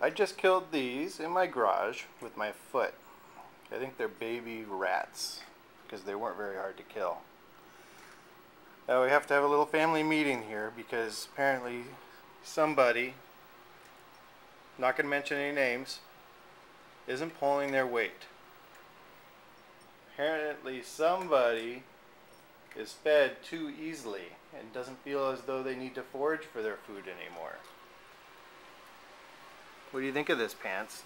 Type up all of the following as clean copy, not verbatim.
I just killed these in my garage with my foot. I think they're baby rats because they weren't very hard to kill. Now we have to have a little family meeting here because apparently somebody, not going to mention any names, isn't pulling their weight. Apparently somebody is fed too easily and doesn't feel as though they need to forage for their food anymore. What do you think of this, Pants?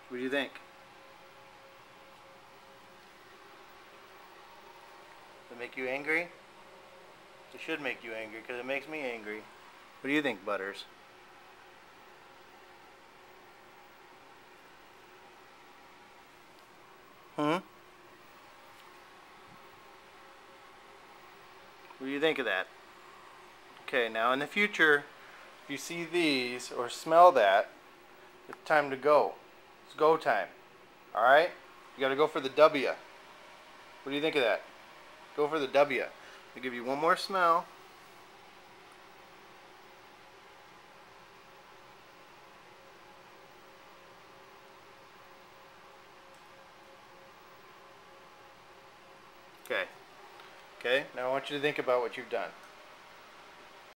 What do you think? Does it make you angry? It should make you angry because it makes me angry. What do you think, Butters? What do you think of that? Okay, now in the future, if you see these or smell that, it's time to go. It's go time. Alright? You gotta go for the W. What do you think of that? Go for the W. I'll give you one more smell. Okay. Okay, now I want you to think about what you've done.